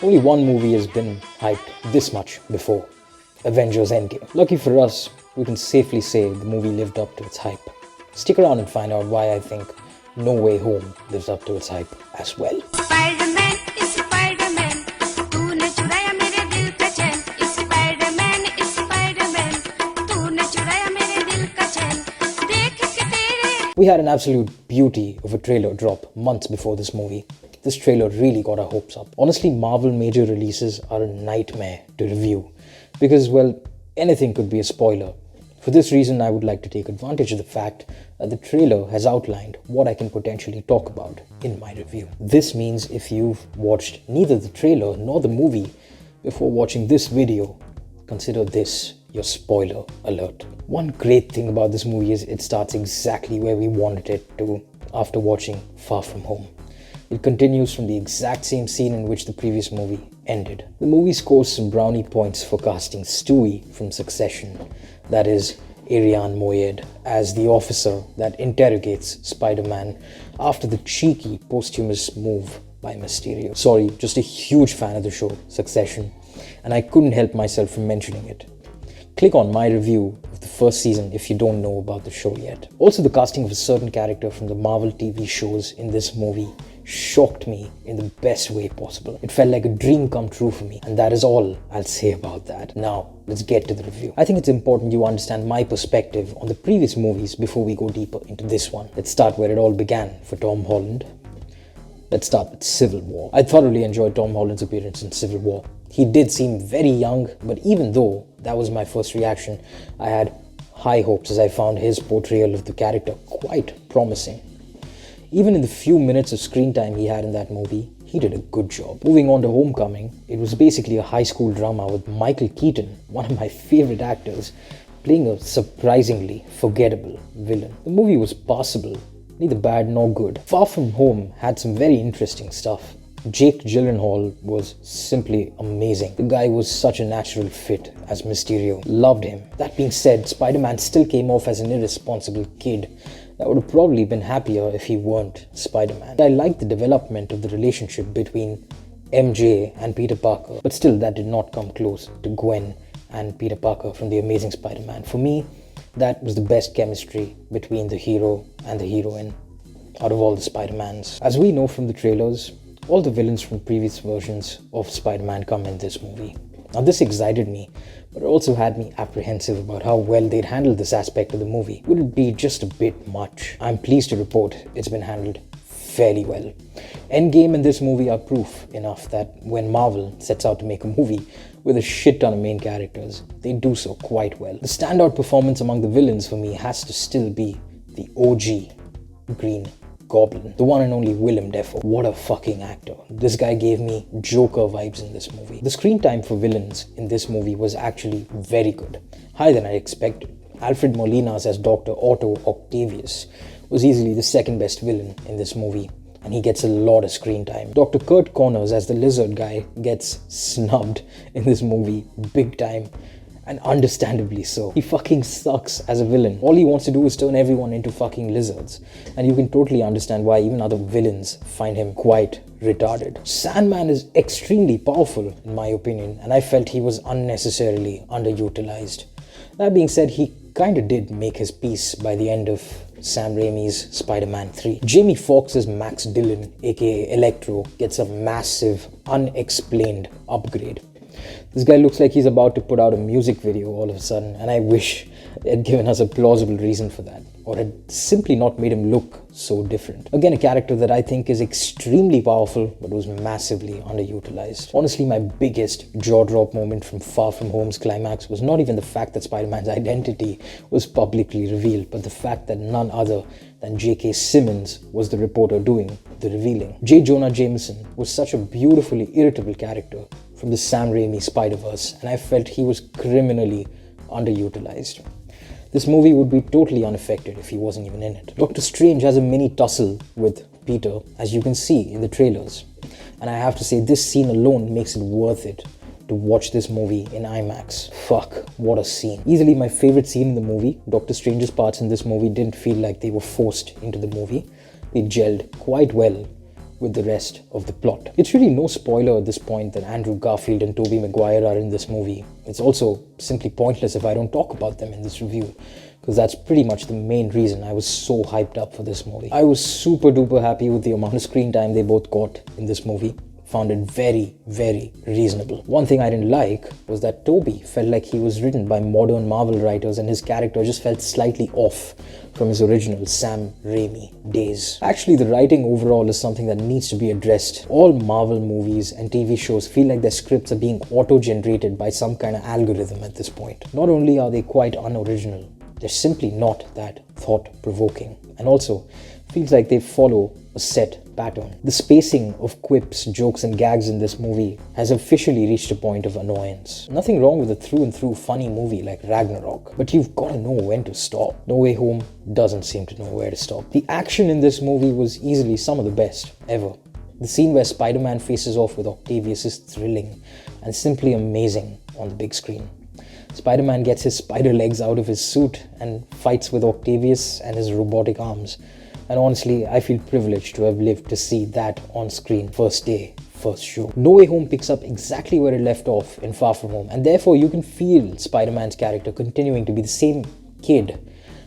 Only one movie has been hyped this much before: Avengers Endgame. Lucky for us, we can safely say the movie lived up to its hype. Stick around and find out why I think No Way Home lives up to its hype as well. Spider-Man is Spider-Man. तूने चुराया मेरे दिल का चैन. Spider-Man is Spider-Man. तूने चुराया मेरे दिल का चैन. देख के तेरे. We had an absolute beauty of a trailer drop months before this movie. This trailer really got our hopes up. Honestly, Marvel major releases are a nightmare to review because, well, anything could be a spoiler. For this reason, I would like to take advantage of the fact that the trailer has outlined what I can potentially talk about in my review. This means if you've watched neither the trailer nor the movie before watching this video, consider this your spoiler alert. One great thing about this movie is it starts exactly where we wanted it to after watching Far From Home. It continues from the exact same scene in which the previous movie ended. The movie scores some brownie points for casting Stewie from Succession, that is, Ariane Moayed, as the officer that interrogates Spider-Man after the cheeky posthumous move by Mysterio. Sorry, just a huge fan of the show, Succession, and I couldn't help myself from mentioning it. Click on my review of the first season if you don't know about the show yet. Also, the casting of a certain character from the Marvel TV shows in this movie shocked me in the best way possible. It felt like a dream come true for me, and that is all I'll say about that. Now, let's get to the review. I think it's important you understand my perspective on the previous movies before we go deeper into this one. Let's start where it all began for Tom Holland. Let's start with Civil War. I thoroughly enjoyed Tom Holland's appearance in Civil War. He did seem very young, but even though that was my first reaction, I had high hopes as I found his portrayal of the character quite promising. Even in the few minutes of screen time he had in that movie, he did a good job. Moving on to Homecoming, it was basically a high school drama with Michael Keaton, one of my favorite actors, playing a surprisingly forgettable villain. The movie was passable, neither bad nor good. Far From Home had some very interesting stuff. Jake Gyllenhaal was simply amazing. The guy was such a natural fit as Mysterio. Loved him. That being said, Spider-Man still came off as an irresponsible kid that would have probably been happier if he weren't Spider-Man. I liked the development of the relationship between MJ and Peter Parker, but still that did not come close to Gwen and Peter Parker from The Amazing Spider-Man. For me, that was the best chemistry between the hero and the heroine out of all the Spider-Mans. As we know from the trailers, all the villains from previous versions of Spider-Man come in this movie. Now this excited me, but it also had me apprehensive about how well they'd handled this aspect of the movie. Would it be just a bit much? I'm pleased to report it's been handled fairly well. Endgame and this movie are proof enough that when Marvel sets out to make a movie with a shit ton of main characters, they do so quite well. The standout performance among the villains for me has to still be the OG Green Goblin, the one and only Willem Dafoe. What a fucking actor. This guy gave me Joker vibes in this movie. The screen time for villains in this movie was actually very good, higher than I expected. Alfred Molina's as Dr. Otto Octavius was easily the second best villain in this movie, and he gets a lot of screen time. Dr.connors as the lizard guy gets snubbed in this movie big time, and understandably so. He fucking sucks as a villain. All he wants to do is turn everyone into fucking lizards. And you can totally understand why even other villains find him quite retarded. Sandman is extremely powerful in my opinion, and I felt he was unnecessarily underutilized. That being said, he kinda did make his peace by the end of Sam Raimi's Spider-Man 3. Jamie Foxx's Max Dillon, aka Electro, gets a massive, unexplained upgrade. This guy looks like he's about to put out a music video all of a sudden, and I wish they had given us a plausible reason for that, or had simply not made him look so different. Again, a character that I think is extremely powerful, but was massively underutilized. Honestly, my biggest jaw-drop moment from Far From Home's climax was not even the fact that Spider-Man's identity was publicly revealed, but the fact that none other than J.K. Simmons was the reporter doing the revealing. J. Jonah Jameson was such a beautifully irritable character from the Sam Raimi Spider-Verse, and I felt he was criminally underutilized. This movie would be totally unaffected if he wasn't even in it. Doctor Strange has a mini tussle with Peter, as you can see in the trailers, and I have to say this scene alone makes it worth it to watch this movie in IMAX. Fuck, what a scene. Easily my favorite scene in the movie. Doctor Strange's parts in this movie didn't feel like they were forced into the movie. They gelled quite well with the rest of the plot. It's really no spoiler at this point that Andrew Garfield and Tobey Maguire are in this movie. It's also simply pointless if I don't talk about them in this review, because that's pretty much the main reason I was so hyped up for this movie. I was super duper happy with the amount of screen time they both got in this movie. Found it very, very reasonable. One thing I didn't like was that Tobey felt like he was written by modern Marvel writers and his character just felt slightly off from his original Sam Raimi days. Actually, the writing overall is something that needs to be addressed. All Marvel movies and TV shows feel like their scripts are being auto-generated by some kind of algorithm at this point. Not only are they quite unoriginal, they're simply not that thought-provoking. And also, feels like they follow a set pattern. The spacing of quips, jokes and gags in this movie has officially reached a point of annoyance. Nothing wrong with a through and through funny movie like Ragnarok, but you've got to know when to stop. No Way Home doesn't seem to know where to stop. The action in this movie was easily some of the best ever. The scene where Spider-Man faces off with Octavius is thrilling and simply amazing on the big screen. Spider-Man gets his spider legs out of his suit and fights with Octavius and his robotic arms. And honestly, I feel privileged to have lived to see that on screen first day, first show. No Way Home picks up exactly where it left off in Far From Home, and therefore you can feel Spider-Man's character continuing to be the same kid.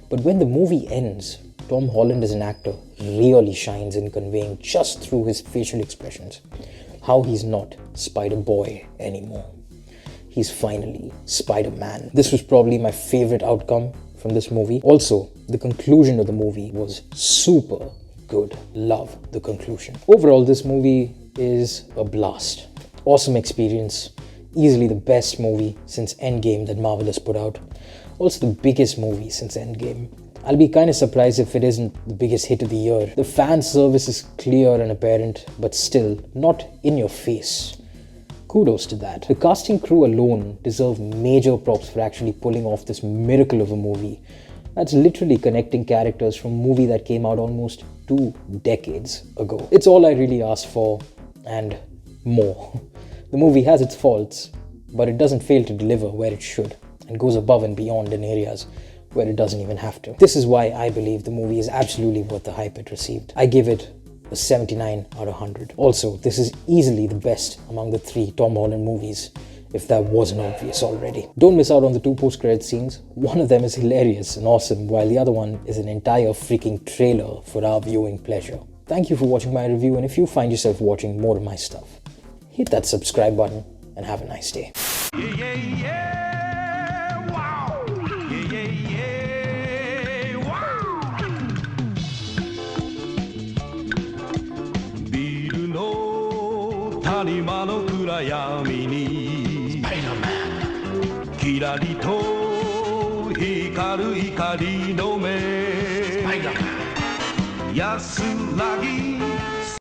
But when the movie ends, Tom Holland as an actor really shines in conveying just through his facial expressions how he's not Spider-Boy anymore. He's finally Spider-Man. This was probably my favorite outcome from this movie. Also, the conclusion of the movie was super good. Love the conclusion. Overall, this movie is a blast. Awesome experience. Easily the best movie since Endgame that Marvel has put out. Also the biggest movie since Endgame. I'll be kind of surprised if it isn't the biggest hit of the year. The fan service is clear and apparent, but still not in your face. Kudos to that. The casting crew alone deserve major props for actually pulling off this miracle of a movie. That's literally connecting characters from a movie that came out almost 2 decades ago. It's all I really asked for, and more. The movie has its faults, but it doesn't fail to deliver where it should, and goes above and beyond in areas where it doesn't even have to. This is why I believe the movie is absolutely worth the hype it received. I give it a 79 out of 100. Also, this is easily the best among the 3 Tom Holland movies, if that wasn't obvious already. Don't miss out on the 2 post-credit scenes. One of them is hilarious and awesome, while the other one is an entire freaking trailer for our viewing pleasure. Thank you for watching my review, and if you find yourself watching more of my stuff, hit that subscribe button and have a nice day. Yeah, yeah, yeah, wow. Yeah, yeah, yeah, wow. ビルの谷間の暗闇にキラリと光る光の目安らぎ